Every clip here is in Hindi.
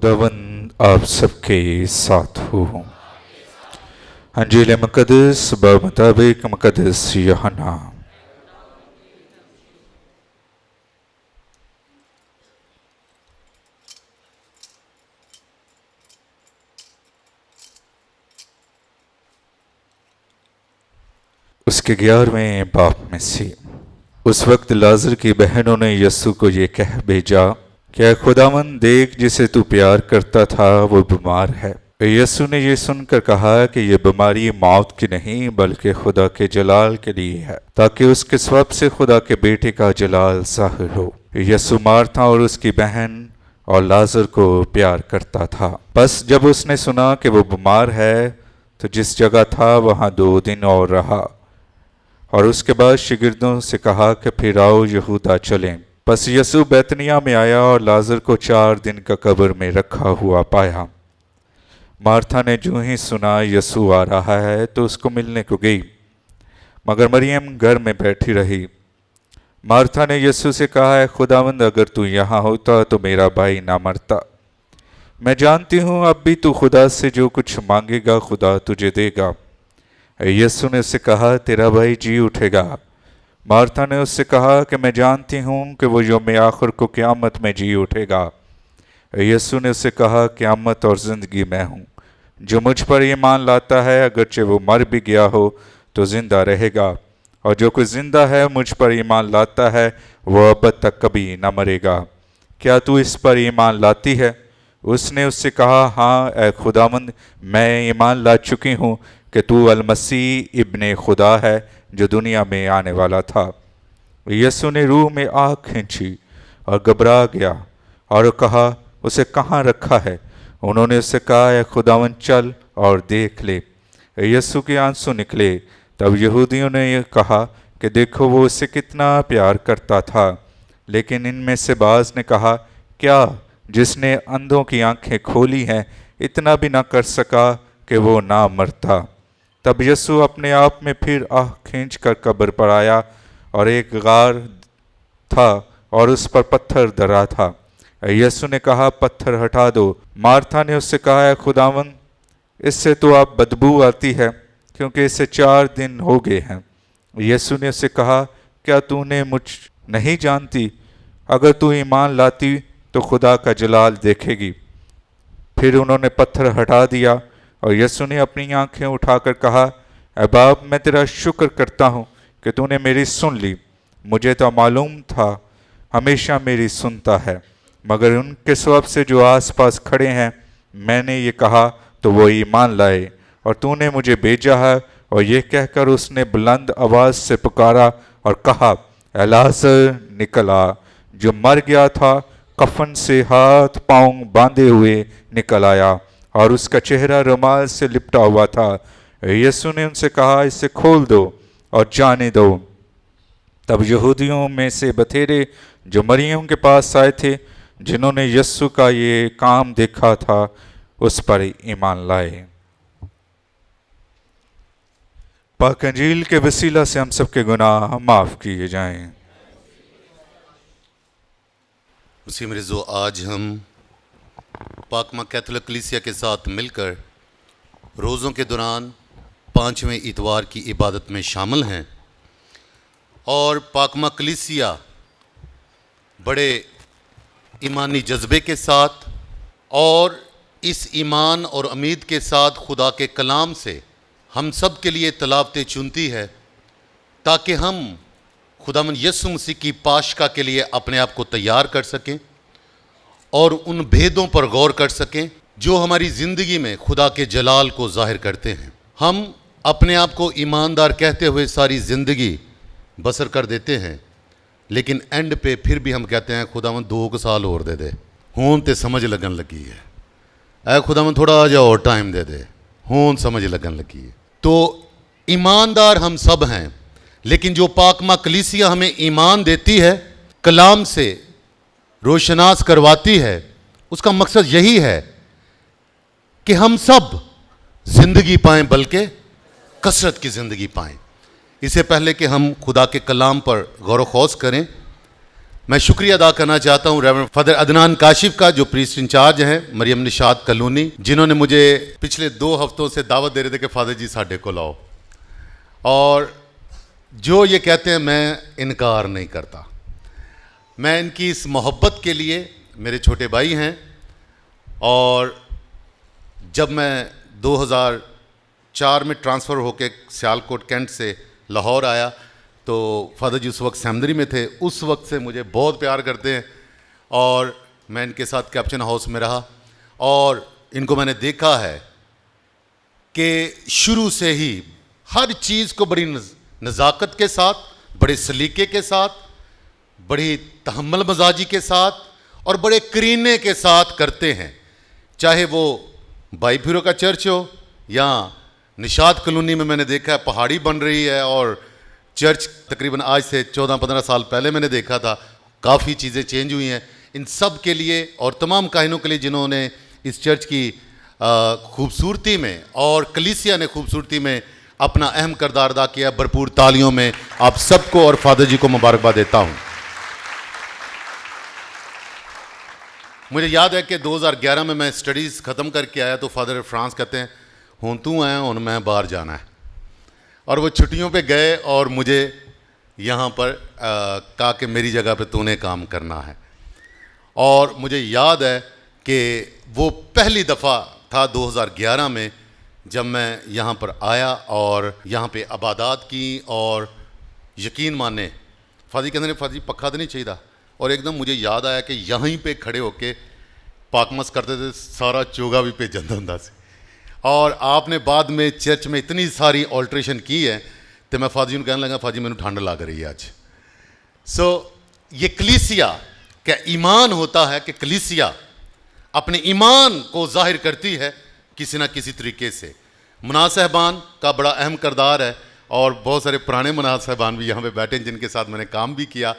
खुदावन आप सबके साथ हो। अंजील मुक़द्दस मुताबिक मुक़द्दस यूहन्ना। उसके 11वें बाप में से उस वक्त लाजर की बहनों ने यीशु को ये कह भेजा, क्या खुदावन देख, जिसे तू प्यार करता था वो बीमार है। यीशु ने ये सुनकर कहा कि ये बीमारी मौत की नहीं बल्कि खुदा के जलाल के लिए है, ताकि उसके स्वभाव से खुदा के बेटे का जलाल ज़ाहिर हो। यीशु मार्था और उसकी बहन और लाजर को प्यार करता था। बस जब उसने सुना कि वो बीमार है तो जिस जगह था वहाँ 2 दिन और रहा और उसके बाद शिगिर्दों से कहा कि फिर आओ यहूदा चलें। बस यीशु बैतनिया में आया और लाजर को 4 दिन का कब्र में रखा हुआ पाया। मार्था ने जो ही सुना यीशु आ रहा है तो उसको मिलने को गई, मगर मरियम घर में बैठी रही। मार्था ने यीशु से कहा, है खुदावंद, अगर तू यहाँ होता तो मेरा भाई ना मरता। मैं जानती हूँ अब भी तू खुदा से जो कुछ मांगेगा खुदा तुझे देगा। यीशु ने उससे कहा, तेरा भाई जी उठेगा। मार्था ने उससे कहा कि मैं जानती हूँ कि वो यौम आखिर को क़यामत में जी उठेगा। यीशु ने उससे कहा, क़यामत और ज़िंदगी मैं हूँ। जो मुझ पर ईमान लाता है अगरचे वो मर भी गया हो तो ज़िंदा रहेगा, और जो कोई ज़िंदा है मुझ पर ईमान लाता है वो अब तक कभी न मरेगा। क्या तू इस पर ईमान लाती है? उसने उससे कहा, हाँ ए खुदावंद, मैं ईमान ला चुकी हूँ कि तू अल-मसीह इब्ने खुदा है जो दुनिया में आने वाला था। यीशु ने रूह में आह खींची और घबरा गया और कहा, उसे कहाँ रखा है? उन्होंने उससे कहा, है खुदावन चल और देख ले। यीशु के आंसू निकले। तब यहूदियों ने यह कहा कि देखो वो उससे कितना प्यार करता था। लेकिन इनमें से बाज़ ने कहा, क्या जिसने अंधों की आंखें खोली हैं इतना भी ना कर सका कि वो ना मरता? तब यीशु अपने आप में फिर आह खींचकर कब्र पर आया और एक गार था और उस पर पत्थर धरा था। यीशु ने कहा, पत्थर हटा दो। मार्था ने उससे कहा, है खुदावन, इससे तो आप बदबू आती है क्योंकि इसे 4 दिन हो गए हैं। यीशु ने उससे कहा, क्या तूने मुझ नहीं जानती? अगर तू ईमान लाती तो खुदा का जलाल देखेगी। फिर उन्होंने पत्थर हटा दिया और यीशु ने अपनी आंखें उठाकर कहा, ऐ बाप, मैं तेरा शुक्र करता हूँ कि तूने मेरी सुन ली। मुझे तो मालूम था, हमेशा मेरी सुनता है, मगर उनके स्वभाव से जो आसपास खड़े हैं मैंने ये कहा तो वो ईमान लाए, और तूने मुझे भेजा है। और ये कहकर उसने बुलंद आवाज़ से पुकारा और कहा, ऐ लाज़र निकल आ। जो मर गया था कफन से हाथ पांव बांधे हुए निकल आया और उसका चेहरा रुमाल से लिपटा हुआ था। यीशु ने उनसे कहा, इसे खोल दो और जाने दो। तब यहूदियों में से बथेरे जो मरियम के पास आए थे, जिन्होंने यीशु का ये काम देखा था, उस पर ईमान लाए। पाक अंजील के वसीला से हम सबके गुनाह माफ़ किए जाएं। उसी मरीज़ों, आज हम पाकमा कैथोलिक कलीसिया के साथ मिलकर रोज़ों के दौरान 5वें इतवार की इबादत में शामिल हैं और पाकमा कलीसिया बड़े ईमानी जज्बे के साथ और इस ईमान और उम्मीद के साथ खुदा के कलाम से हम सब के लिए तलावतें चुनती है ताकि हम खुदावंद यीशु मसीह की पाशका के लिए अपने आप को तैयार कर सकें और उन भेदों पर गौर कर सकें जो हमारी ज़िंदगी में खुदा के जलाल को जाहिर करते हैं। हम अपने आप को ईमानदार कहते हुए सारी ज़िंदगी बसर कर देते हैं, लेकिन एंड पे फिर भी हम कहते हैं खुदावंद 2 साल और दे दे, हूँ तो समझ लगन लगी है। ऐ खुदावंद थोड़ा आ जाओ और टाइम दे दे, हूँ समझ लगन लगी है। तो ईमानदार हम सब हैं, लेकिन जो पाकमा कलीसिया हमें ईमान देती है, कलाम से रोशनास करवाती है, उसका मकसद यही है कि हम सब जिंदगी पाएं, बल्कि कसरत की ज़िंदगी पाएं। इससे पहले कि हम खुदा के कलाम पर गौर व खौज करें, मैं शुक्रिया अदा करना चाहता हूँ रेवरेंड फादर अदनान काशिफ का, जो प्रीस्ट इंचार्ज हैं मरियम निशात कलोनी, जिन्होंने मुझे पिछले 2 हफ्तों से दावत दे रहे थे कि फादर जी साढ़े को लाओ, और जो ये कहते हैं मैं इनकार नहीं करता। मैं इनकी इस मोहब्बत के लिए, मेरे छोटे भाई हैं, और जब मैं 2004 में ट्रांसफ़र होकर सियालकोट कैंट से लाहौर आया तो फादर जी उस वक्त सेमिनरी में थे। उस वक्त से मुझे बहुत प्यार करते हैं और मैं इनके साथ कैप्चन हाउस में रहा और इनको मैंने देखा है कि शुरू से ही हर चीज़ को बड़ी नज़ाकत के साथ, बड़े सलीके के साथ, बड़ी तहम्मुल मजाजी के साथ और बड़े करीने के साथ करते हैं। चाहे वो बाई फिरो का चर्च हो या निशात कॉलोनी में मैंने देखा है पहाड़ी बन रही है, और चर्च तकरीबन आज से 14-15 साल पहले मैंने देखा था, काफ़ी चीज़ें चेंज हुई हैं। इन सब के लिए और तमाम काहिनों के लिए जिन्होंने इस चर्च की खूबसूरती में और कलीसिया ने खूबसूरती में अपना अहम किरदार अदा किया, भरपूर तालियों में आप सबको और फादर जी को मुबारकबाद देता हूँ। मुझे याद है कि 2011 में मैं स्टडीज़ ख़त्म करके आया तो फादर फ्रांस कहते हैं हुन तू आया हुन मैं बाहर जाना है, और वो छुट्टियों पे गए और मुझे यहाँ पर कहा कि मेरी जगह पे तूने काम करना है। और मुझे याद है कि वो पहली दफ़ा था 2011 में जब मैं यहाँ पर आया और यहाँ पे इबादत की, और यकीन माने फादी कहते फादी जी पक्का तो नहीं चाहिए था, और एकदम मुझे याद आया कि यहीं पे खड़े होके पाकमस करते थे, सारा चोगा भी पे जंदा से। और आपने बाद में चर्च में इतनी सारी ऑल्ट्रेशन की है तो मैं फादी जी को कहने लगा फादी मैंने ठंड लग रही है आज। ये कलीसिया क्या ईमान होता है कि कलीसिया अपने ईमान को जाहिर करती है किसी ना किसी तरीके से। मुनाज साहबान का बड़ा अहम किरदार है और बहुत सारे पुराने मुनाज साहबान भी यहाँ पे बैठे हैं जिनके साथ मैंने काम भी किया।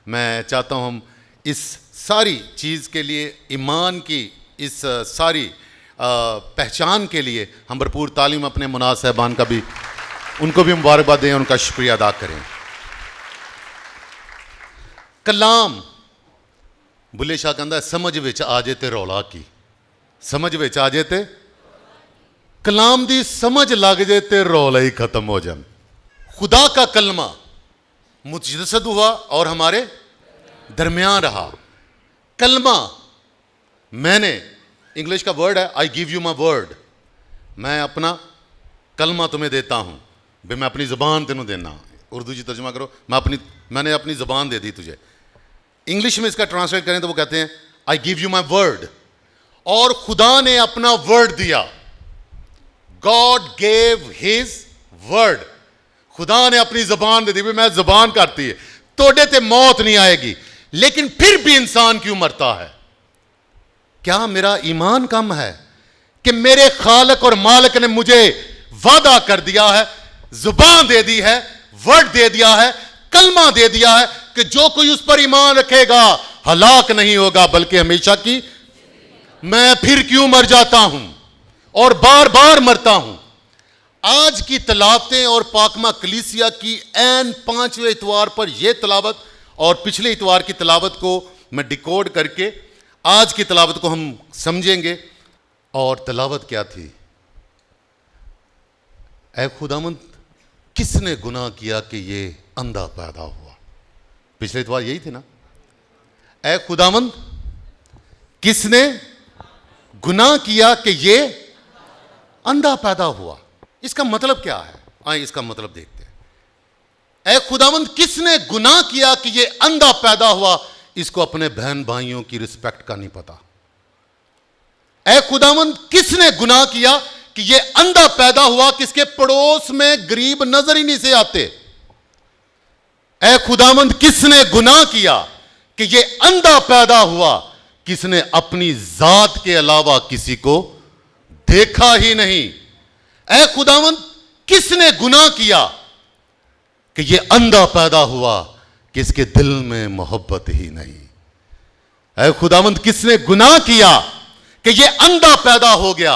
मैं चाहता हूँ हम इस सारी चीज़ के लिए, ईमान की इस सारी पहचान के लिए हम भरपूर तालीम अपने मुनाज साहबान का भी, उनको भी मुबारकबाद दें, उनका शुक्रिया अदा करें। कलाम बुल्ले शाह कहता है समझ विच आ जे ते रौला की, समझ विच आ जे ते कलाम दी समझ लग जे ते रौला ही खत्म हो जाए। खुदा का कलमा मुतजस्सद हुआ और हमारे दरमियान रहा। कलमा, मैंने, इंग्लिश का वर्ड है I give you my word, मैं अपना कलमा तुम्हें देता हूँ, भाई मैं अपनी ज़बान तेनों देना। उर्दू जी तर्जुमा करो, मैंने अपनी ज़बान दे दी तुझे। इंग्लिश में इसका ट्रांसलेट करें तो वो कहते हैं I give you my word, और खुदा ने अपना वर्ड दिया। गॉड गेव हिज वर्ड, खुदा ने अपनी ज़बान दे दी, भाई मैं ज़बान करती है तोड़े ते मौत नहीं आएगी, लेकिन फिर भी इंसान क्यों मरता है? क्या मेरा ईमान कम है कि मेरे खालक और मालिक ने मुझे वादा कर दिया है, जुबान दे दी है, वर्ड दे दिया है, कलमा दे दिया है कि जो कोई उस पर ईमान रखेगा हलाक नहीं होगा बल्कि हमेशा की। मैं फिर क्यों मर जाता हूं और बार बार मरता हूं? आज की तलावतें और पाकमा कलीसिया की ऐन 5वें इतवार पर यह तलावत और पिछले इतवार की तलावत को मैं डिकोड करके आज की तलावत को हम समझेंगे। और तलावत क्या थी? ऐ खुदावंद किसने गुनाह किया कि ये अंधा पैदा हुआ? पिछले इतवार यही थी ना? ऐ खुदावंद किसने गुनाह किया कि ये अंधा पैदा हुआ? इसका मतलब क्या है? आइए इसका मतलब देखते हैं। ऐ खुदावंद किसने गुनाह किया कि ये अंधा पैदा हुआ? इसको अपने बहन भाइयों की रिस्पेक्ट का नहीं पता। ऐ खुदावंद किसने गुनाह किया कि ये अंधा पैदा हुआ, किसके पड़ोस में गरीब नजर ही नहीं से आते? ऐ खुदावंद किसने गुनाह किया कि ये अंधा पैदा हुआ, किसने अपनी जात के अलावा किसी को देखा ही नहीं? ऐ खुदावंद किसने गुनाह किया कि ये अंधा पैदा हुआ, किसके दिल में मोहब्बत ही नहीं? ऐ खुदावंद किसने गुनाह किया कि ये अंधा पैदा हो गया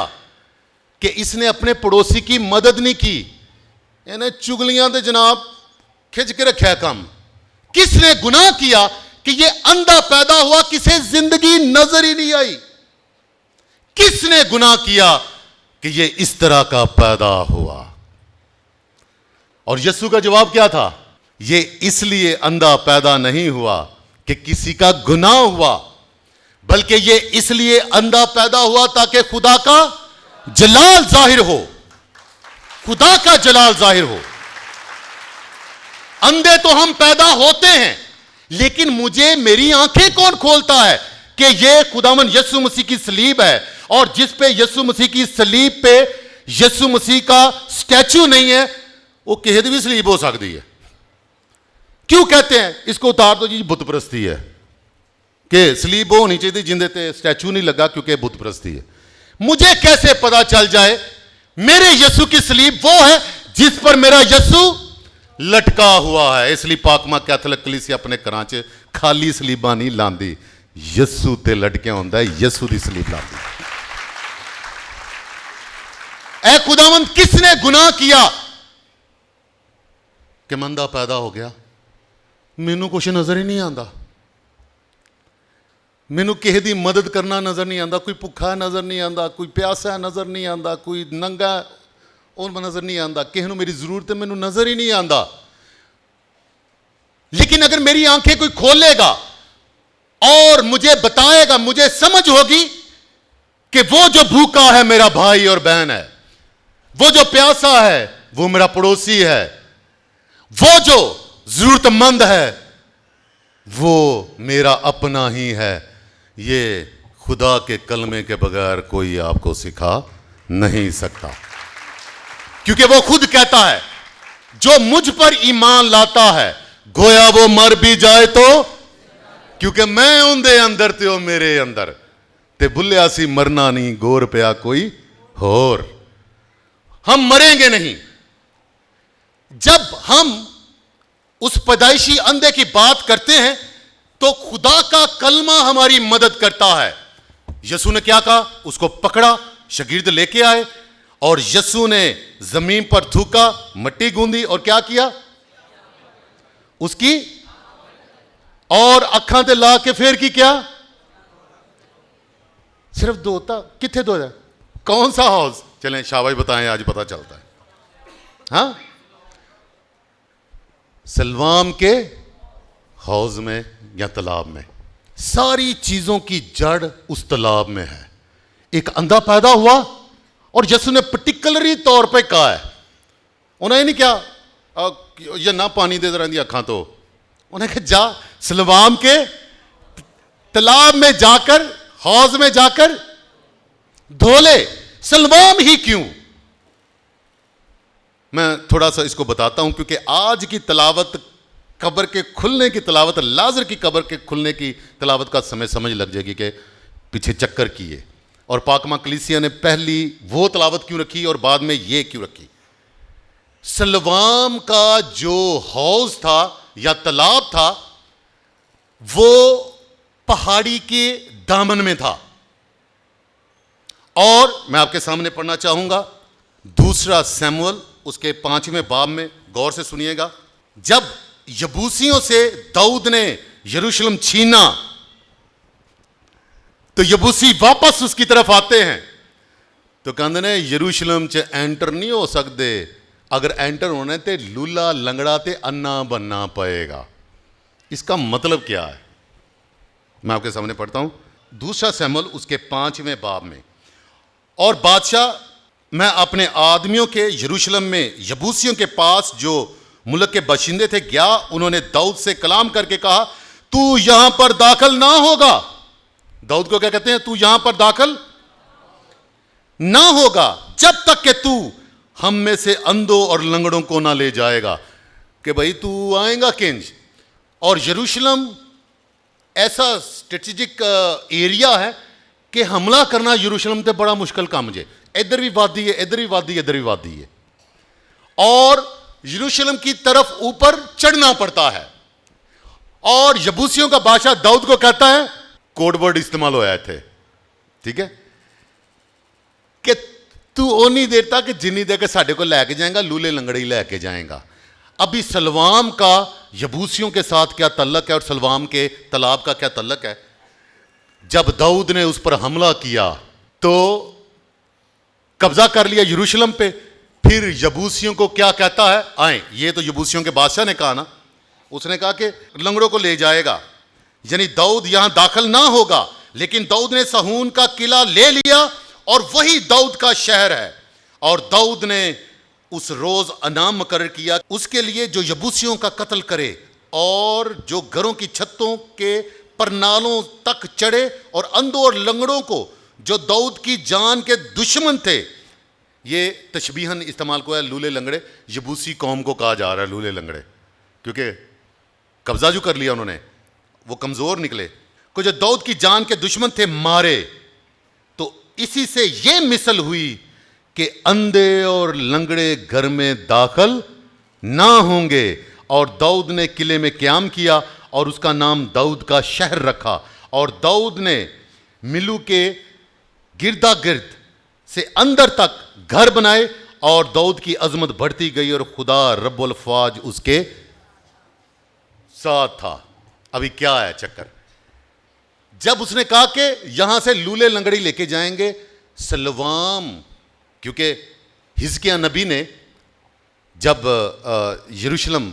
कि इसने अपने पड़ोसी की मदद नहीं की? इन्हें चुगलियां तो जनाब खिंच के रखा कम। किसने गुनाह किया कि ये अंधा पैदा हुआ, किसे जिंदगी नजर ही नहीं आई। किसने गुनाह किया कि ये इस तरह का पैदा हुआ? और यीशु का जवाब क्या था? ये इसलिए अंधा पैदा नहीं हुआ कि किसी का गुनाह हुआ, बल्कि ये इसलिए अंधा पैदा हुआ ताकि खुदा का जलाल जाहिर हो, खुदा का जलाल जाहिर हो। अंधे तो हम पैदा होते हैं, लेकिन मुझे मेरी आंखें कौन खोलता है कि ये खुदावन यीशु मसीह की सलीब है, और जिस पे यीशु मसीह की सलीब पे यीशु मसीह का स्टैचू नहीं है, वो किसी दी भी सलीब हो सकती है। क्यों कहते हैं इसको उतार दो जी, बुत परस्ती है, कि सलीब वो होनी चाहिए जिंदे ते स्टैचू नहीं लगा, क्योंकि बुत परस्ती है। मुझे कैसे पता चल जाए मेरे यीशु की सलीब वो है जिस पर मेरा यीशु लटका हुआ है? इसलिए पाकमा कैथोलिक कलीसिया अपने घरां च खाली सलीबां नहीं लांदी, यीशु ते लटकिया हुंदा है, यीशु दी सलीब लांदी। ऐ खुदावंद, किसने गुनाह किया कि मंदा पैदा हो गया? मैनू कुछ नजर ही नहीं आता, मैनू किसी की मदद करना नजर नहीं आता, कोई भुखा नजर नहीं आता, कोई प्यासा नजर नहीं आता, कोई नंगा और नजर नहीं आता, किसी को मेरी जरूरत मैनू नजर ही नहीं आता। लेकिन अगर मेरी आंखें कोई खोलेगा और मुझे बताएगा, मुझे समझ होगी कि वो जो भूखा है मेरा भाई और बहन है, वो जो प्यासा है वो मेरा पड़ोसी है, वो जो जरूरतमंद है वो मेरा अपना ही है। ये खुदा के कलमे के बगैर कोई आपको सिखा नहीं सकता, क्योंकि वो खुद कहता है जो मुझ पर ईमान लाता है गोया वो मर भी जाए तो, क्योंकि मैं उनदे अंदर ते ओ मेरे अंदर, ते बुलिया सी मरना नहीं गोर पिया कोई होर। हम मरेंगे नहीं। जब हम उस पैदाइशी अंधे की बात करते हैं तो खुदा का कलमा हमारी मदद करता है। यीशु ने क्या कहा? उसको पकड़ा, शागिर्द लेके आए और यीशु ने जमीन पर थूका, मट्टी गूंदी और क्या किया? उसकी और अखां ते ला के फिर की क्या? सिर्फ धोता। किथे धोया? कौन सा हाउस? चलें शाबाश बताएं, आज पता चलता है। हाँ, सिलवाम के हौज में या तालाब में। सारी चीजों की जड़ उस तालाब में है। एक अंधा पैदा हुआ और यीशु ने पर्टिकुलरी तौर पे कहा है, उन्हें नहीं क्या ये ना पानी दे रही अखां, तो उन्हें कहा जा सिलवाम के तालाब में जाकर, हौज में जाकर धो ले। सिलवाम ही क्यों? मैं थोड़ा सा इसको बताता हूं, क्योंकि आज की तलावत, कब्र के खुलने की तलावत, लाजर की कब्र के खुलने की तलावत का समय समझ लग जाएगी कि पीछे चक्कर किए, और पाकमा कलीसिया ने पहली वो तलावत क्यों रखी और बाद में ये क्यों रखी। सिलवाम का जो हौज था या तालाब था वो पहाड़ी के दामन में था। और मैं आपके सामने पढ़ना चाहूंगा दूसरा शमूएल उसके 5वें बाब में, गौर से सुनिएगा। जब यबूसियों से दाऊद ने यरूशलेम छीना तो यबूसी वापस उसकी तरफ आते हैं, तो कहते ने यरूशलेम च एंटर नहीं हो सकते, अगर एंटर होने ते लूला लंगड़ा ते अन्ना बनना पड़ेगा। इसका मतलब क्या है? मैं आपके सामने पढ़ता हूं दूसरा शमूएल उसके 5वें बाब में। और बादशाह, मैं अपने आदमियों के यरूशलेम में यबूसियों के पास जो मुल्क के बाशिंदे थे गया, उन्होंने दाऊद से कलाम करके कहा तू यहां पर दाखिल ना होगा। दाऊद को क्या कहते हैं? तू यहां पर दाखिल ना होगा जब तक कि तू हम में से अंधों और लंगड़ों को ना ले जाएगा। कि भाई तू आएगा किंज? और यरूशलेम ऐसा स्ट्रेटेजिक एरिया है कि हमला करना यरूशलेम से बड़ा मुश्किल काम जे। इधर भी वादी है, इधर भी वादी है, इधर भी वादी है, और यरूशलेम की तरफ ऊपर चढ़ना पड़ता है। और यबूसियों का बादशाह दाऊद को कहता है, कोड वर्ड इस्तेमाल होया थे, ठीक है, कि तू ओनी देर तक जिन्नी देर के साडे को लैके जाएगा, लूले लंगड़े ही लैके जाएगा। अभी सलवाम का यबूसियों के साथ क्या तल्लक है और सलवाम के तालाब का क्या तल्लक है? जब दाऊद ने उस पर हमला किया तो कब्जा कर लिया यरूशलेम पे, फिर यबूसियों को क्या कहता है? आए, ये तो यबूसियों के बादशाह ने कहा ना, उसने कहा कि लंगड़ों को ले जाएगा, यानी दाऊद यहां दाखिल ना होगा। लेकिन दाऊद ने सहून का किला ले लिया और वही दाऊद का शहर है। और दाऊद ने उस रोज अनाम मुकर्रर किया उसके लिए जो यबूसियों का कत्ल करे और जो घरों की छतों के परनालों तक चढ़े और अंधों और लंगड़ों को जो दाऊद की जान के दुश्मन थे, ये तशबीहन इस्तेमाल को है, लूले लंगड़े, यबूसी कौम को कहा जा रहा है लूले लंगड़े, क्योंकि कब्जा जो कर लिया उन्होंने, वो कमजोर निकले, को जो दाऊद की जान के दुश्मन थे मारे। तो इसी से ये मिसल हुई कि अंधे और लंगड़े घर में दाखिल ना होंगे। और दाऊद ने किले में क़याम किया और उसका नाम दाऊद का शहर रखा। और दाऊद ने मिलू के गिरदा गिर्द से अंदर तक घर बनाए और दाऊद की अजमत बढ़ती गई और खुदा रब्बुल फ़ाज उसके साथ था। अभी क्या है चक्कर? जब उसने कहा कि यहां से लूले लंगड़ी लेके जाएंगे सलवाम, क्योंकि हिजकिया नबी ने जब यरूशलेम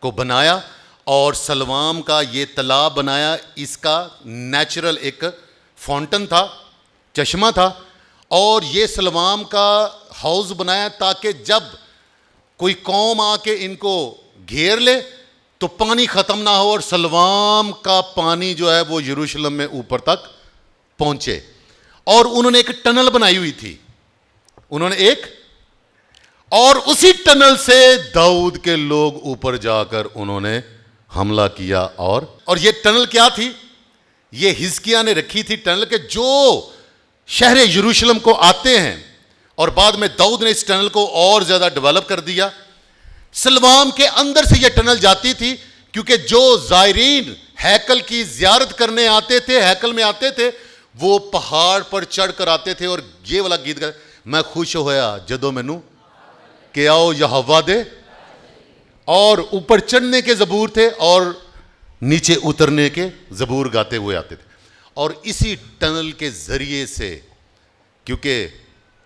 को बनाया और सलवाम का ये तालाब बनाया, इसका नेचुरल एक फाउंटेन था, चश्मा था, और ये सलवाम का हाउस बनाया ताकि जब कोई कौम आके इनको घेर ले तो पानी ख़त्म ना हो और सलवाम का पानी जो है वो यरूशलेम में ऊपर तक पहुंचे। और उन्होंने एक टनल बनाई हुई थी, और उसी टनल से दाऊद के लोग ऊपर जाकर उन्होंने हमला किया। और ये टनल क्या थी? ये हिजकिया ने रखी थी टनल के, जो शहर यरूशलेम को आते हैं, और बाद में दाऊद ने इस टनल को और ज्यादा डेवलप कर दिया। सलवाम के अंदर से यह टनल जाती थी, क्योंकि जो जायरीन हैकल की जियारत करने आते थे, हैकल में आते थे, वो पहाड़ पर चढ़कर आते थे और ये वाला गीत गाते, मैं खुश होया जदों मैनू कि आओ यहोवा दे। और ऊपर चढ़ने के जबूर थे और नीचे उतरने के जबूर गाते हुए आते थे। और इसी टनल के जरिए से, क्योंकि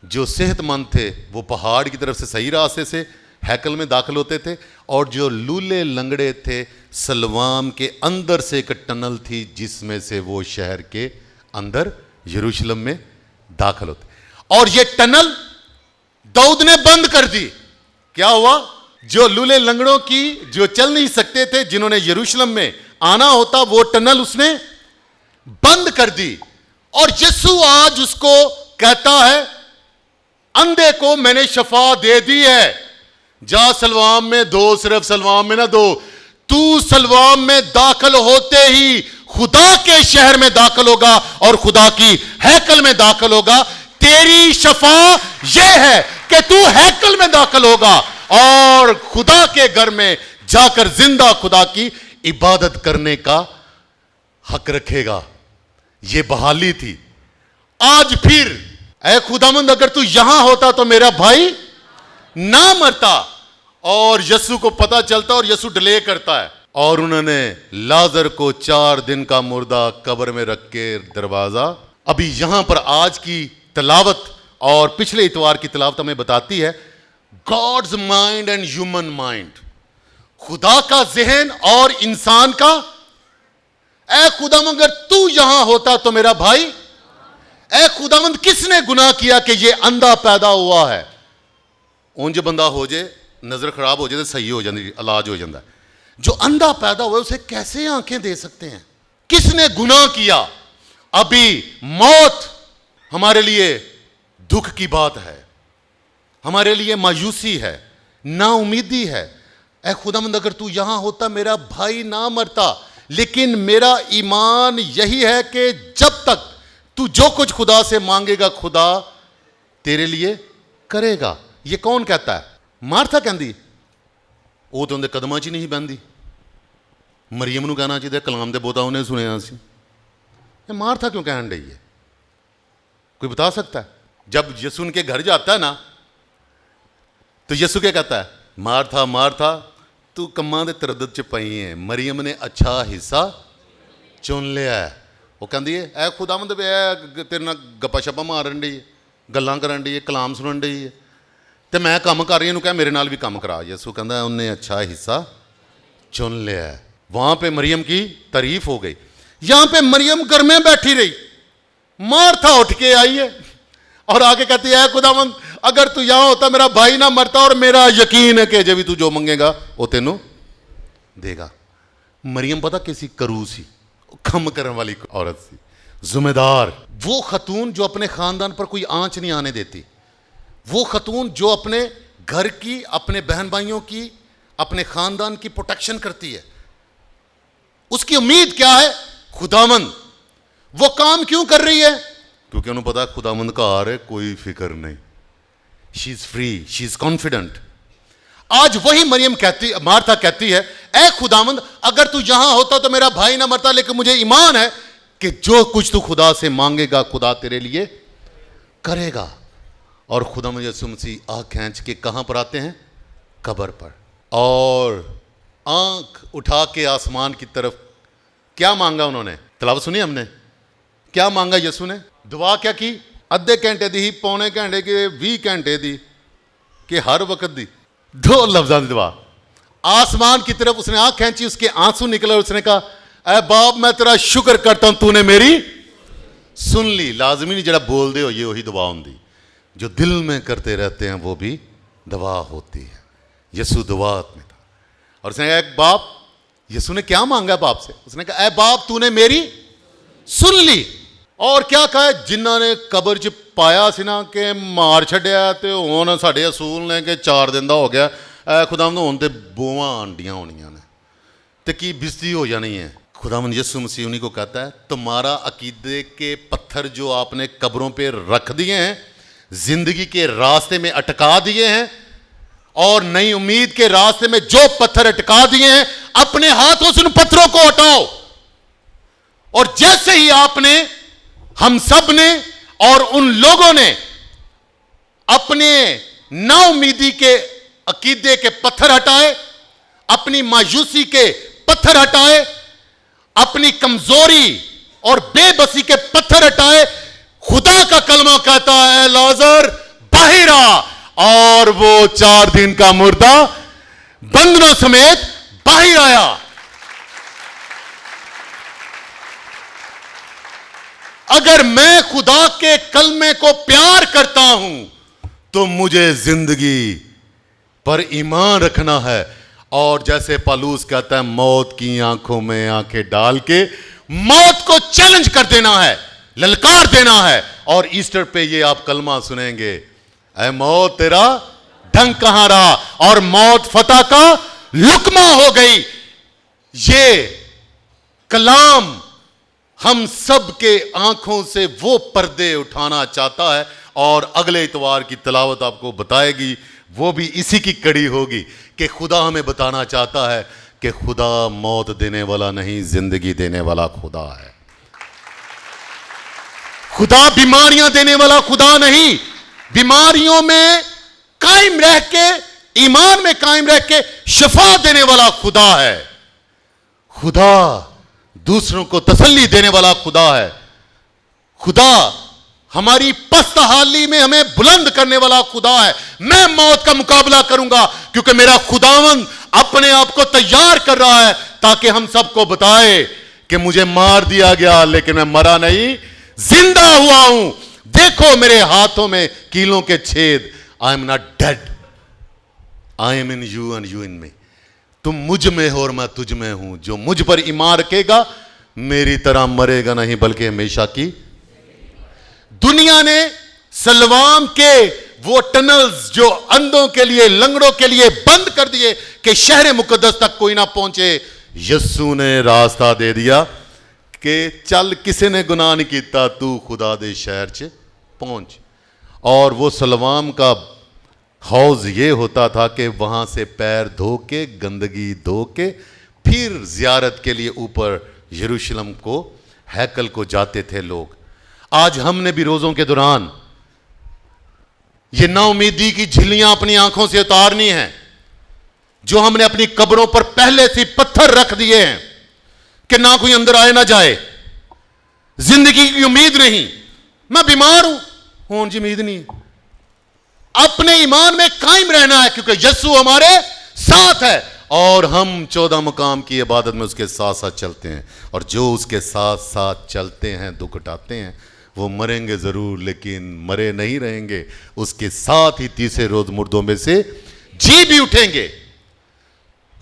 जो सेहतमंद थे वो पहाड़ की तरफ से सही रास्ते से हैकल में दाखिल होते थे, और जो लूले लंगड़े थे सलवाम के अंदर से एक टनल थी जिसमें से वो शहर के अंदर यरूशलेम में दाखिल होते। और ये टनल दाऊद ने बंद कर दी। क्या हुआ? जो लूले लंगड़ों की, जो चल नहीं सकते थे, जिन्होंने यरूशलेम में आना होता, वो टनल उसने बंद कर दी। और यीशु आज उसको कहता है, अंधे को मैंने शफा दे दी है, जा सलवाम में दो, सिर्फ सलवाम में ना दो, तू सलवाम में दाखिल होते ही खुदा के शहर में दाखिल होगा और खुदा की हैकल में दाखिल होगा। तेरी शफा यह है कि तू हैकल में दाखिल होगा और खुदा के घर में जाकर जिंदा खुदा की इबादत करने का हक रखेगा। यह बहाली थी। आज फिर, ऐ खुदामंद, अगर तू यहां होता तो मेरा भाई ना मरता। और यीशु को पता चलता और यीशु डिले करता है, और उन्होंने लाजर को 4 दिन का मुर्दा कब्र में रख के दरवाजा। अभी यहां पर आज की तिलावत और पिछले इतवार की तिलावत हमें बताती है God's mind and human mind, खुदा का जहन और इंसान का। ऐ खुदावंद, अगर तू यहां होता तो मेरा भाई, ऐ खुदावंद, किसने गुनाह किया कि ये अंधा पैदा हुआ है? उंज बंदा हो जाए, नजर खराब हो जाए तो सही हो जाती, इलाज हो जाता है। जो अंधा पैदा हुआ उसे कैसे आंखें दे सकते हैं? किसने गुनाह किया? अभी मौत हमारे लिए दुख की बात है, हमारे लिए मायूसी है, नाउमीदी है। ऐ खुदावंद, अगर तू यहां होता मेरा भाई ना मरता। लेकिन मेरा ईमान यही है कि जब तक तू जो कुछ खुदा से मांगेगा खुदा तेरे लिए करेगा। ये कौन कहता है? मार्था कहती, वो तो उनके कदमां च ही नहीं बहती। मरियम नूं कहना चाहिए कलाम दे बोता उन्हें सुनिया सी। मार्था क्यों कहन रही है? कोई बता सकता है? जब यीशु उनके घर जाता है ना, तो यीशु क्या कहता है? मार्था मार्था ਤੂੰ ਕੰਮਾਂ ਦੇ ਤਰੱਦਦ 'ਚ ਪਈ ਹੈ। ਮਰੀਮ ਨੇ ਅੱਛਾ ਹਿੱਸਾ ਚੁਣ ਲਿਆ ਹੈ। ਉਹ ਕਹਿੰਦੀ ਹੈ ਐ ਖੁਦਾਵੰਦ ਵੇ ਤੇਰੇ ਨਾਲ ਗੱਪਾਂ ਛੱਪਾਂ ਮਾਰਨ ਡਈ ਹੈ, ਗੱਲਾਂ ਕਰਨ ਡਈ ਹੈ, ਕਲਾਮ ਸੁਣਨ ਡਈ ਹੈ, ਤੇ ਮੈਂ ਕੰਮ ਕਰ ਰਹੀ ਇਹਨੂੰ ਕਹਿ ਮੇਰੇ ਨਾਲ भी काम करा। यसू कहता है उनने अच्छा हिस्सा चुन लिया है। वहाँ पे मरियम की तारीफ हो गई। यहाँ पे मरियम घर में बैठी रही, मार्था उठ के आई है और आके कहती है खुदावंद अगर तू यहाँ होता मेरा भाई ना मरता, और मेरा यकीन है कि जब भी तू जो मंगेगा वो तेनू देगा। मरियम पता कैसी करू सी, कम करने वाली औरत सी, जिम्मेदार। वो खतून जो अपने खानदान पर कोई आंच नहीं आने देती, वो खतून जो अपने घर की, अपने बहन भाइयों की, अपने खानदान की प्रोटेक्शन करती है। उसकी उम्मीद क्या है? खुदावंद। वो काम क्यों कर रही है? क्योंकि उन्हें पता है खुदावंद का आ रहा है, कोई फिक्र नहीं। She is free, she is confident. आज वही मरियम कहती, मार्था कहती है ऐ खुदावंद अगर तू यहां होता तो मेरा भाई ना मरता, लेकिन मुझे ईमान है कि जो कुछ तू खुदा से मांगेगा खुदा तेरे लिए करेगा। और खुदा मुझे यीशु मसीह आँख खींच के कहाँ पर आते हैं? कब्र पर, और आँख उठा के आसमान की तरफ क्या मांगा उन्होंने? तलावत सुनी हमने, क्या मांगा यीशु ने? दुआ क्या की? अद्धे घंटे दी, पौने घंटे के, 20 घंटे दी, कि हर वक्त दी? 2 लफ्ज़ों की दुआ। आसमान की तरफ उसने आँख खींची, उसके आंसू निकले और उसने कहा ऐ बाप मैं तेरा शुक्र करता हूं तूने मेरी सुन ली। लाजमी नहीं जरा बोल दे हो, ये वही दुआ होंगी जो दिल में करते रहते हैं, वो भी दुआ होती है। यसू दुआ में था और उसने कहा बाप, यसू ने क्या मांगा बाप से? उसने कहा ऐ बाप तूने मेरी सुन ली। और क्या कहा? जिन्हों ने कब्र च पाया सी ना कि मार छड्या ते हुण साडे असूल ने कि 4 दिन का हो गया, ऐ खुदावंद हुण ते बोवां आंडियां होणियां ने ते की बिस्ती हो जानी है। खुदावंद यीशु मसीह उन्हीं को कहता है तुम्हारा अकीदे के पत्थर जो आपने कब्रों पे रख दिए हैं, जिंदगी के रास्ते में अटका दिए हैं, और नई उम्मीद के रास्ते में जो पत्थर अटका दिए हैं, अपने हाथों से उन पत्थरों को हटाओ। और जैसे ही आपने, हम सब ने और उन लोगों ने अपने नाउमीदी के अकीदे के पत्थर हटाए, अपनी मायूसी के पत्थर हटाए, अपनी कमजोरी और बेबसी के पत्थर हटाए, खुदा का कलमा कहता है लाजर बाहर आ, और वो 4 दिन का मुर्दा बंधनों समेत बाहर आया। अगर मैं खुदा के कलमे को प्यार करता हूं तो मुझे जिंदगी पर ईमान रखना है, और जैसे पालूस कहता है मौत की आंखों में आंखें डाल के मौत को चैलेंज कर देना है, ललकार देना है। और ईस्टर पे ये आप कलमा सुनेंगे, ऐ मौत तेरा ढंग कहां रहा, और मौत फतह का लुकमा हो गई। ये कलाम हम सब के आंखों से वो पर्दे उठाना चाहता है, और अगले इतवार की तलावत आपको बताएगी, वो भी इसी की कड़ी होगी कि खुदा हमें बताना चाहता है कि खुदा मौत देने वाला नहीं, जिंदगी देने वाला खुदा है। खुदा बीमारियां देने वाला खुदा नहीं, बीमारियों में कायम रह के, ईमान में कायम रह के शिफा देने वाला खुदा है। खुदा दूसरों को तसल्ली देने वाला खुदा है। खुदा हमारी पस्त हाली में हमें बुलंद करने वाला खुदा है। मैं मौत का मुकाबला करूंगा क्योंकि मेरा खुदावंद अपने आप को तैयार कर रहा है ताकि हम सबको बताए कि मुझे मार दिया गया लेकिन मैं मरा नहीं, जिंदा हुआ हूं। देखो मेरे हाथों में कीलों के छेद। I am not dead, I am in you and you in me. तुम मुझ में हो और मैं तुझ में हूं। जो मुझ पर ईमान रखेगा मेरी तरह मरेगा नहीं बल्कि हमेशा की। दुनिया ने सलवाम के वो टनल्स जो अंधों के लिए, लंगड़ों के लिए बंद कर दिए कि शहर मुकद्दस तक कोई ना पहुंचे, यस्सु ने रास्ता दे दिया कि चल किसी ने गुनाह नहीं किया, तू खुदा दे शहर च पहुंच। और वो सलवाम का हौज ये होता था कि वहां से पैर धो के, गंदगी धो के, फिर जियारत के लिए ऊपर यरूशलेम को, हैकल को जाते थे लोग। आज हमने भी रोजों के दौरान ये नाउमीदी की झिल्लियां अपनी आंखों से उतारनी है जो हमने अपनी कब्रों पर पहले से पत्थर रख दिए हैं कि ना कोई अंदर आए ना जाए, जिंदगी की उम्मीद नहीं, मैं बीमार हूं, होने की उम्मीद नहीं, अपने ईमान में कायम रहना है क्योंकि यीशु हमारे साथ है और हम 14 मुकाम की इबादत में उसके साथ साथ चलते हैं। और जो उसके साथ साथ चलते हैं, दुख उठाते हैं, वो मरेंगे जरूर लेकिन मरे नहीं रहेंगे, उसके साथ ही तीसरे रोज मुर्दों में से जी भी उठेंगे।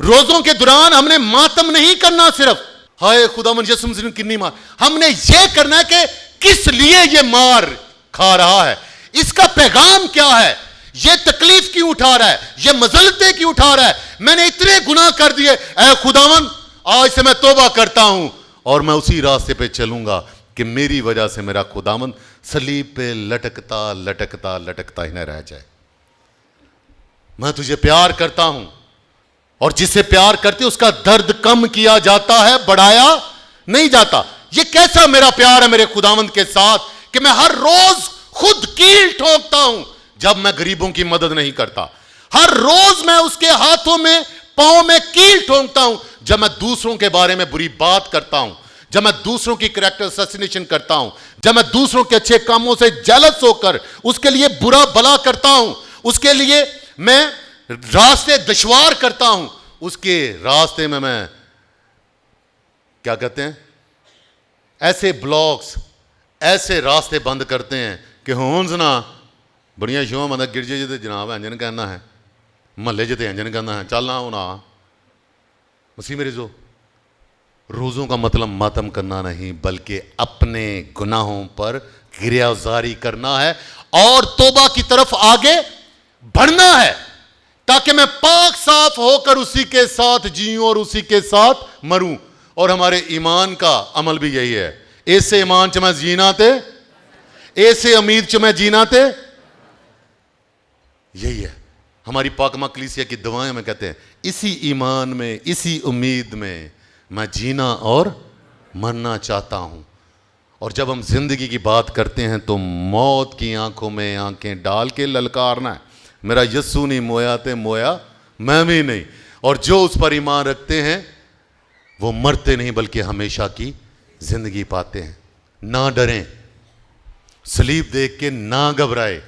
रोजों के दौरान हमने मातम नहीं करना, सिर्फ हाय खुदा मन यीशु मसीह ने कितनी मार, हमने ये करना है कि किस लिए ये मार खा रहा है, इसका पैगाम क्या है, ये तकलीफ क्यों उठा रहा है, ये मजलतें क्यों उठा रहा है, मैंने इतने गुनाह कर दिए, ऐ खुदावन आज से मैं तौबा करता हूं और मैं उसी रास्ते पे चलूंगा कि मेरी वजह से मेरा खुदावन सलीब पे लटकता लटकता लटकता ही न रह जाए। मैं तुझे प्यार करता हूं और जिसे प्यार करते उसका दर्द कम किया जाता है, बढ़ाया नहीं जाता। ये कैसा मेरा प्यार है मेरे खुदावंद के साथ कि मैं हर रोज खुद कील ठोकता हूं जब मैं गरीबों की मदद नहीं करता, हर रोज मैं उसके हाथों में पांव में कील ठोकता हूं जब मैं दूसरों के बारे में बुरी बात करता हूं, जब मैं दूसरों की कैरेक्टर असैसिनेशन करता हूं, जब मैं दूसरों के अच्छे कामों से जेलस होकर उसके लिए बुरा भला करता हूं, उसके लिए मैं रास्ते दुश्वार करता हूं, उसके रास्ते में मैं क्या कहते हैं, ऐसे ब्लॉक्स, ऐसे रास्ते बंद करते हैं कि होन सुना बड़िया शोआ मतलब गिरजे जिते जनाब इंजन कहना है, महल्ले जिते इंजन कहना है, चल ना होना मसीह मेरे जो। रोज़ों का मतलब मातम करना नहीं बल्कि अपने गुनाहों पर गिरफ्तारी करना है और तौबा की तरफ आगे बढ़ना है ताकि मैं पाक साफ होकर उसी के साथ जीऊं और उसी के साथ मरूं। और हमारे ईमान का अमल भी यही है, ऐसे ईमान च मैं जीना थे, ऐसे उम्मीद च मैं जीना थे, यही है हमारी पाकमा कलीसिया की दुआएं में कहते हैं इसी ईमान में, इसी उम्मीद में मैं जीना और मरना चाहता हूं। और जब हम जिंदगी की बात करते हैं तो मौत की आंखों में आंखें डाल के ललकारना है, मेरा यस्सु नहीं मोया ते मोया मैं भी नहीं। और जो उस पर ईमान रखते हैं वो मरते नहीं बल्कि हमेशा की जिंदगी पाते हैं। ना डरें, सलीब देख के ना घबराए।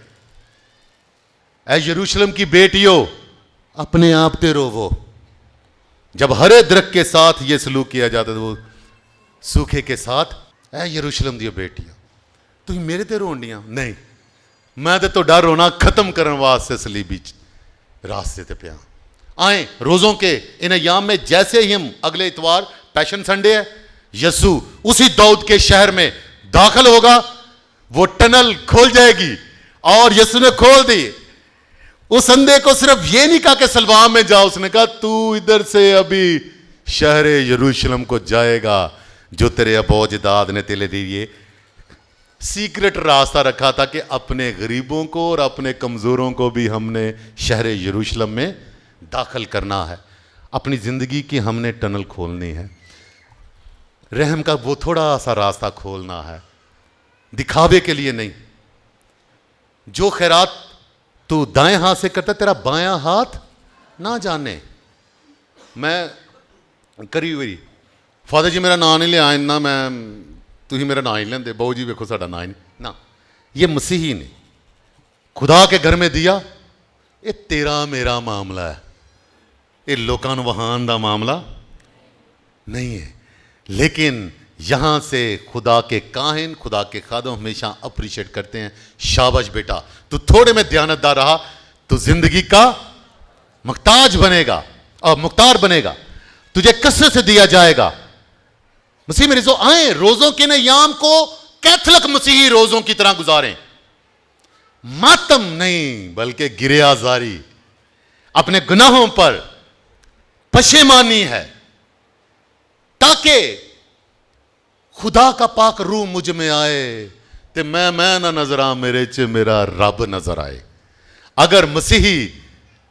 ऐ यरूशलेम की बेटियों अपने आप ते रोवो। जब हरे दरख्त के साथ ये सलूक किया जाता है वो सूखे के साथ, ऐ यरूशलेम दी बेटियां तुम मेरे ते रोंडियां नहीं, मैं तो डर रोना खत्म करने वास्ते सलीबी रास्ते ते पिया। आए रोजों के इन अयाम में जैसे ही हम अगले इतवार पैशन संडे है, यस्सु उसी दाऊद के शहर में दाखिल होगा, वो टनल खोल जाएगी और यस्सु ने खोल दी। उस अंधे को सिर्फ ये नहीं कहा कि सलवाम में जाओ, उसने कहा तू इधर से अभी शहर यरूशलेम को जाएगा जो तेरे अबोजदाद ने तेरे लिए सीक्रेट रास्ता रखा था कि अपने गरीबों को और अपने कमजोरों को भी हमने शहर यरूशलेम में दाखिल करना है। अपनी जिंदगी की हमने टनल खोलनी है, रहम का वो थोड़ा सा रास्ता खोलना है, दिखावे के लिए नहीं। जो खैरात तू दाएं हाथ से करता तेरा बायां हाथ ना जाने। मैं करी हुई फादर जी मेरा नाम नहीं लिया इन्ना, मैं तुम मेरा नाम ही लेंदे, बहु जी वेखो साडा नाम ही नहीं ना, ये मसीही ने खुदा के घर में दिया, ये तेरा मेरा मामला है, ये लोकां नूं वहान दा मामला नहीं है। लेकिन यहां से खुदा के काहिन, खुदा के खादम हमेशा अप्रिशिएट करते हैं, शाबाश बेटा तू थोड़े में दयानतदार रहा, तू जिंदगी का मुख्ताज बनेगा और मुख्तार बनेगा, तुझे कसरत से दिया जाएगा। मसीह मेरे जो आए रोजों के नयाम को कैथलिक मसीही रोजों की तरह गुजारें, मातम नहीं बल्कि गिरियाजारी, अपने गुनाहों पर पशेमानी है ताकि खुदा का पाक रूह मुझ में आए ते मैं ना नजर आ, मेरे च मेरा रब नजर आए। अगर मसीही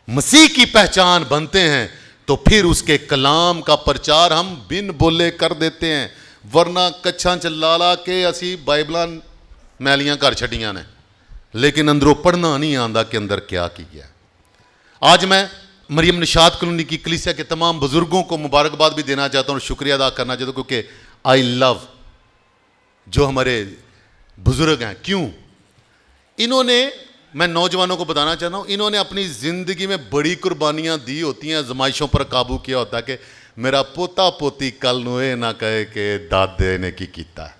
मसीह की पहचान बनते हैं तो फिर उसके कलाम का प्रचार हम बिन बोले कर देते हैं, वरना कच्छां च ला ला के असी बाइबलां मैलियां घर छड़ियां ने लेकिन अंदरों पढ़ना नहीं आंदा कि अंदर क्या किया। आज मैं मरियम निशात कॉलोनी की कलीसिया के तमाम बुजुर्गों को मुबारकबाद भी देना चाहता हूँ और शुक्रिया अदा करना चाहता हूँ, क्योंकि आई लव जो हमारे बुजुर्ग हैं। क्यों? इन्होंने, मैं नौजवानों को बताना चाहता हूँ, इन्होंने अपनी ज़िंदगी में बड़ी कुर्बानियाँ दी होती हैं, आजमाइशों पर काबू किया होता है कि मेरा पोता पोती कल नू ये ना कहे कि दादे ने की कीता है,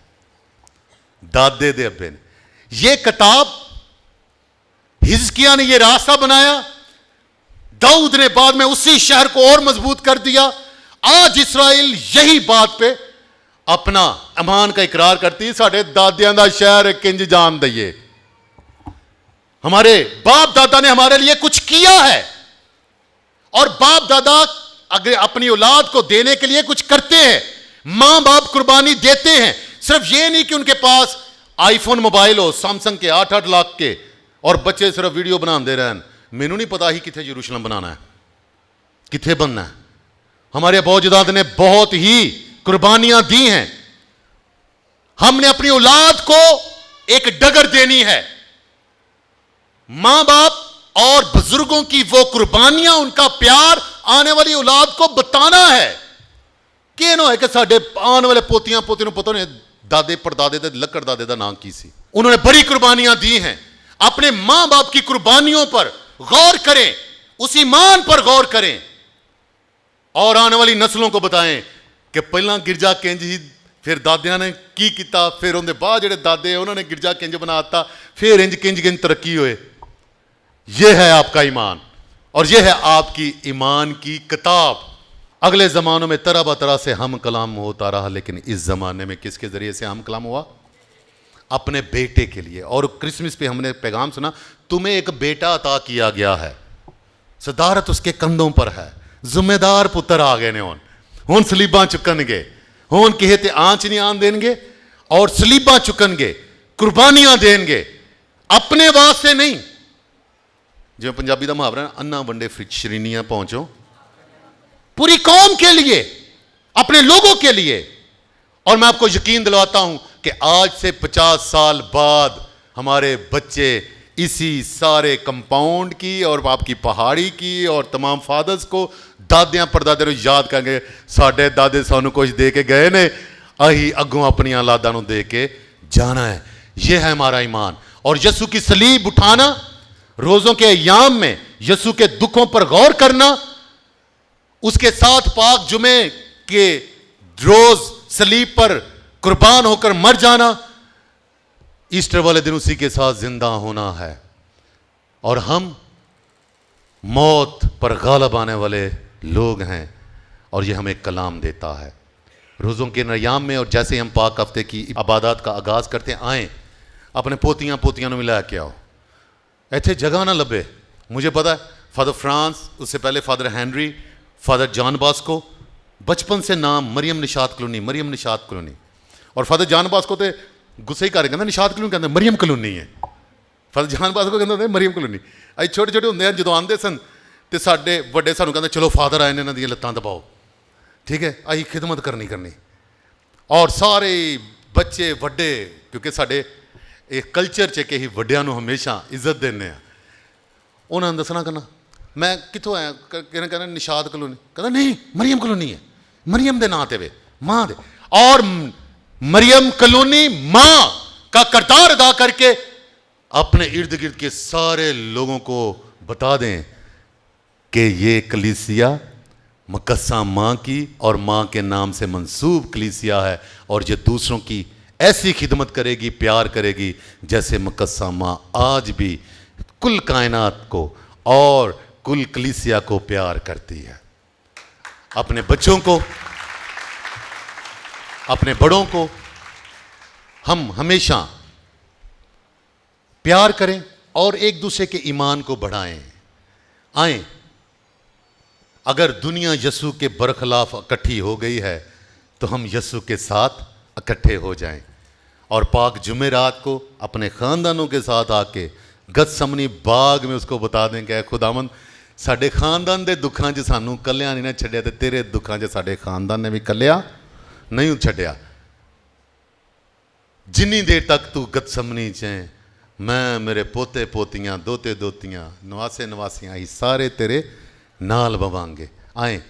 दादे दे अब्बे ने। ये किताब हिजकिया ने ये रास्ता बनाया, दाऊद ने बाद में उसी शहर को और मजबूत कर दिया। आज इसराइल यही बात पे अपना ईमान का इकरार करती है, साढ़े दादियां दा शहर किंज जान दइए, हमारे बाप दादा ने हमारे लिए कुछ किया है। और बाप दादा अगर अपनी औलाद को देने के लिए कुछ करते हैं, मां बाप कुर्बानी देते हैं। सिर्फ ये नहीं कि उनके पास आईफोन मोबाइल हो सैमसंग के 8-8 लाख के और बच्चे सिर्फ वीडियो बनाते रहन। मैनू नहीं पता ही किथे यरूशलेम बनाना है, किथे बनना है। हमारे अबौजदाद ने बहुत ही कुर्बानियां दी हैं। हमने अपनी औलाद को एक डगर देनी है। मां बाप और बुजुर्गों की वो कुर्बानियां, उनका प्यार आने वाली औलाद को बताना है कि ना है कि साडे आने वाले पोतियां पोते पता नहीं दादे परदादे ते लक्कड़ दादे का नाम की सी। उन्होंने बड़ी कुर्बानियां दी हैं। अपने मां बाप की कुर्बानियों पर गौर करें, उस ईमान पर गौर करें और आने वाली नस्लों को बताएं कि पहला गिरजा किंज ही, फिर दादियां ने की किया, फिर उनके बाद जेडे दादे उन्होंने गिरजा किंज बनाता, फिर इंज किंज तरक्की होए। यह है आपका ईमान और यह है आपकी ईमान की किताब। अगले ज़मानों में तरह बतरह से हम कलाम होता रहा, लेकिन इस ज़माने में किसके ज़रिए से हम कलाम हुआ? अपने बेटे के लिए। और क्रिसमस पे हमने पैगाम सुना, तुम्हें एक बेटा अता किया गया है, सदारत उसके कंधों पर है, जिम्मेदार पुत्र आ गए ने हुन सलीबा चुकनगे, हुन किहे ते आंच नहीं आन देंगे और सलीबा चुकनगे, कुर्बानियां देंगे, अपने वास्ते नहीं। जो पंजाबी का मुहावरा है, अन्ना वंडे श्रीनियां पहुंचो, पूरी कौम के लिए, अपने लोगों के लिए। और मैं आपको यकीन दिलवाता हूं कि आज से 50 साल बाद हमारे बच्चे इसी सारे कंपाउंड की और आपकी पहाड़ी की और तमाम फादर्स को, दादियां परदादे याद करेंगे, साडे दादे सानू कुछ दे के गए ने, अही अगों अपनी औलादां नू दे के जाना है। यह है हमारा ईमान। और यसू की सलीब उठाना, रोज़ों के अय्याम में यसू के दुखों पर गौर करना, उसके साथ पाक जुमे के रोज सलीब पर कुर्बान होकर मर जाना, ईस्टर वाले दिन उसी के साथ जिंदा होना है। और हम मौत पर गालिब आने वाले लोग हैं और ये हमें कलाम देता है रोज़ों के अय्याम में। और जैसे हम पाक हफ्ते की इबादत का आगाज़ करते हैं, आएँ अपने पोतियां पोतियां में मिला के आओ। ऐसे जगह ना लभे। मुझे पता है फादर फ्रांस, उससे पहले father Henry, father John Bosco, बचपन से नाम मरियम निशात कॉलोनी, मरियम निशात कॉलोनी। और फादर जॉन बास्को तो गुस्से ही कर कहते निशात कॉलोनी, कहते मरियम कॉलोनी है। फादर जॉन बास्को कहते मरियम कॉलोनी। अं छोटे छोटे होंगे जो आते सन तो साढ़े बड़े सानू कहते चलो फादर आए ने, इन्हों दी लत्तां दबाओ, ठीक है, अं खिदमत करनी। और सारे बच्चे वड्डे, क्योंकि साढ़े एक कल्चर च कि वड्डियां नू हमेशा इज्जत देने, उन्होंने दसना करना मैं कितों आया, कहना निशात कॉलोनी, कहता नहीं मरियम कॉलोनी है, मरियम दे नां ते वे, मां दे। और मरियम कॉलोनी मां का किरदार अदा करके अपने इर्द गिर्द के सारे लोगों को बता दें कि ये कलीसिया मुकद्दसा मां की और मां के नाम से मंसूब कलीसिया है, और ये दूसरों की ऐसी खिदमत करेगी, प्यार करेगी जैसे मुकद्दसा मां आज भी कुल कायनात को और कुल कलीसिया को प्यार करती है। अपने बच्चों को, अपने बड़ों को हम हमेशा प्यार करें और एक दूसरे के ईमान को बढ़ाएं। आए, अगर दुनिया यसू के बरखिलाफ इकट्ठी हो गई है तो हम यसू के साथ इकट्ठे हो जाएं और पाक जुमेरात को अपने ख़ानदानों के साथ आके गतसमनी बाग में उसको बता दें कि खुदावंद साडे खानदान दे दुखां 'च सानू कल्लियां नहीं ना छड्डिया, ते तेरे दुखां 'च साडे खानदान ने भी कल्लिया नहीं छड्डिया। जिन्नी देर तक तू गतसमनी च है, मैं, मेरे पोते पोतियां, दोते दोतियां, नवासे नवासियां ही सारे तेरे नाल बवांगे। आए,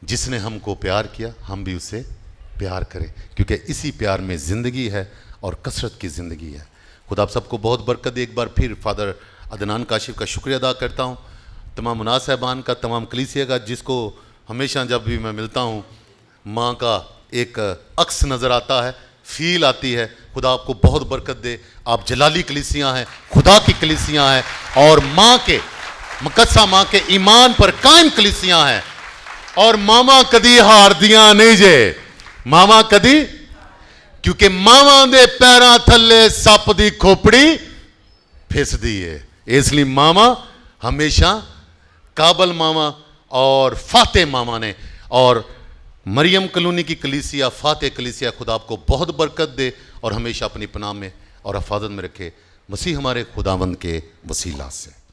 जिसने हमको प्यार किया हम भी उसे प्यार करें, क्योंकि इसी प्यार में ज़िंदगी है और कसरत की ज़िंदगी है। खुदा आप सबको बहुत बरकत दे। एक बार फिर फादर अदनान काशिफ का शुक्रिया अदा करता हूँ, तमाम मुनाज साहबान का, तमाम कलीसिया का, जिसको हमेशा जब भी मैं मिलता हूँ माँ का एक अक्स नज़र आता है, फील आती है। खुदा आपको बहुत बरकत दे। आप जलाली कलीसियाँ हैं, खुदा की कलीसियाँ हैं और माँ के मुकद्दसा माँ के ईमान पर कायम कलीसियाँ हैं। और मामा कदी हार दियां नहीं जे, मामा कदी, क्योंकि मामा दे पैरां थल्ले सप दी खोपड़ी फिसदी है, इसलिए मामा हमेशा काबल मामा और फाते मामा ने, और मरियम कलोनी की कलीसिया, फाते कलीसिया, खुदा आपको बहुत बरकत दे और हमेशा अपनी पनाह में और हिफाजत में रखे। मसीह हमारे खुदावंद के वसीला से।